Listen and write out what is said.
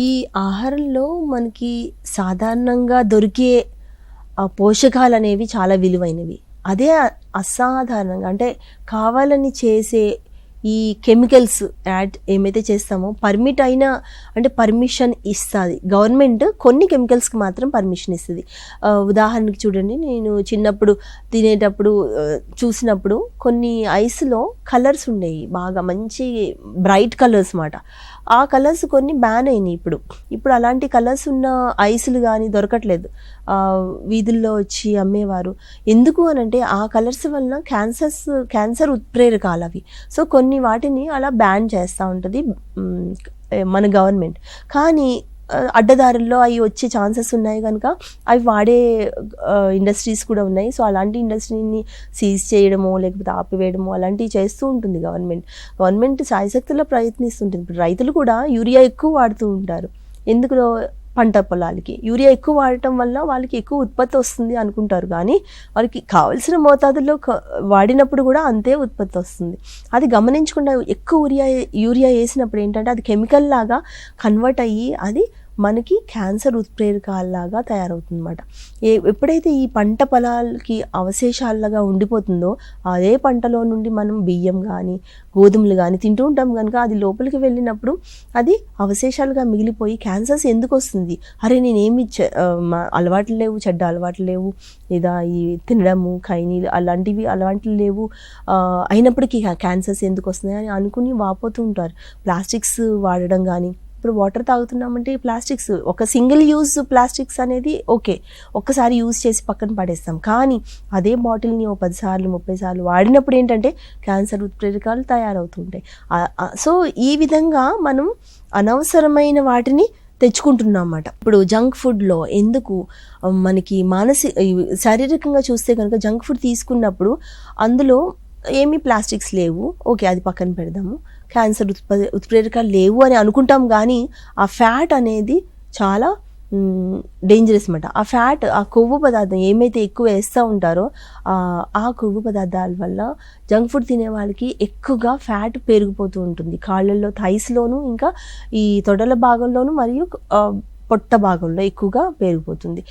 ఈ ఆహారంలో మనకి సాధారణంగా దొరికే పోషకాలనేవి చాలా విలువైనవి. అదే అసాధారణంగా అంటే కావాలని చేసే ఈ కెమికల్స్ యాడ్ ఏమైతే చేస్తామో పర్మిట్ అయినా అంటే పర్మిషన్ ఇస్తుంది గవర్నమెంట్. కొన్ని కెమికల్స్కి మాత్రం పర్మిషన్ ఇస్తుంది. ఉదాహరణకి చూడండి, నేను చిన్నప్పుడు తినేటప్పుడు చూసినప్పుడు కొన్ని ఐస్లో కలర్స్ ఉండేవి, బాగా మంచి బ్రైట్ కలర్స్ మాట. ఆ కలర్స్ కొన్ని బ్యాన్ అయినాయి. ఇప్పుడు అలాంటి కలర్స్ ఉన్న ఐస్లు కానీ దొరకట్లేదు. వీధుల్లో వచ్చి అమ్మేవారు. ఎందుకు అనంటే ఆ కలర్స్ వలన క్యాన్సర్ ఉత్ప్రేరకాలు అవి. సో కొన్ని వాటిని అలా బ్యాన్ చేస్తూ ఉంటుంది మన గవర్నమెంట్. కానీ అడ్డదారుల్లో అవి వచ్చే ఛాన్సెస్ ఉన్నాయి కనుక అవి వాడే ఇండస్ట్రీస్ కూడా ఉన్నాయి. సో అలాంటి ఇండస్ట్రీని సీజ్ చేయడమో లేకపోతే ఆపివేయడమో అలాంటివి చేస్తూ ఉంటుంది గవర్నమెంట్ శాయశక్తిలో ప్రయత్నిస్తుంటుంది. ఇప్పుడు రైతులు కూడా యూరియా ఎక్కువ వాడుతూ ఉంటారు. ఎందుకు? పంట పొలాలకి యూరియా ఎక్కువ వాడటం వల్ల వాళ్ళకి ఎక్కువ ఉత్పత్తి వస్తుంది అనుకుంటారు, కానీ వాళ్ళకి కావాల్సిన మోతాదులో వాడినప్పుడు కూడా అంతే ఉత్పత్తి వస్తుంది. అది గమనించకుండా ఎక్కువ యూరియా వేసినప్పుడు ఏంటంటే అది కెమికల్ లాగా కన్వర్ట్ అయ్యి అది మనకి క్యాన్సర్ ఉత్ప్రేరకాలలాగా తయారవుతుంది అన్నమాట. ఎప్పుడైతే ఈ పంట పొలాలకి అవశేషాలుగా ఉండిపోతుందో అదే పంటలో నుండి మనం బియ్యం కానీ గోధుమలు కానీ తింటూ ఉంటాం కనుక అది లోపలికి వెళ్ళినప్పుడు అది అవశేషాలుగా మిగిలిపోయి క్యాన్సర్స్ ఎందుకు వస్తుంది? అరే నేనేమి అలవాట్లు లేవు, చెడ్డ అలవాట్లు లేవు, లేదా ఈ తినడము ఖైనీలు అలాంటివి లేవు, అయినప్పటికీ క్యాన్సర్స్ ఎందుకు వస్తున్నాయి అని అనుకుని వాపోతూ ఉంటారు. ప్లాస్టిక్స్ వాడడం కానీ, ఇప్పుడు వాటర్ తాగుతున్నామంటే ప్లాస్టిక్స్, ఒక సింగిల్ యూజ్ ప్లాస్టిక్స్ అనేది ఓకే, ఒక్కసారి యూజ్ చేసి పక్కన పడేస్తాం. కానీ అదే బాటిల్ని 10 సార్లు 30 సార్లు వాడినప్పుడు ఏంటంటే క్యాన్సర్ ఉత్ప్రేరకాలు తయారవుతుంటాయి. సో ఈ విధంగా మనం అనవసరమైన వాటిని తెచ్చుకుంటున్నాం అన్నమాట. ఇప్పుడు జంక్ ఫుడ్లో ఎందుకు మనకి శారీరకంగా చూస్తే కనుక జంక్ ఫుడ్ తీసుకున్నప్పుడు అందులో ఏమీ ప్లాస్టిక్స్ లేవు, ఓకే అది పక్కన పెడదాము, క్యాన్సర్ ఉత్ప్రేరకాలు లేవు అని అనుకుంటాం. కానీ ఆ ఫ్యాట్ అనేది చాలా డేంజరస్ అన్నమాట. ఆ ఫ్యాట్, ఆ కొవ్వు పదార్థం ఏమైతే ఎక్కువ వేస్తూ ఉంటారో ఆ కొవ్వు పదార్థాల వల్ల జంక్ ఫుడ్ తినే వాళ్ళకి ఎక్కువగా ఫ్యాట్ పెరిగిపోతూ ఉంటుంది. కాళ్ళల్లో, థైస్లోను, ఇంకా ఈ తొడల భాగంలోను మరియు పొట్ట భాగంలో ఎక్కువగా పెరిగిపోతుంది.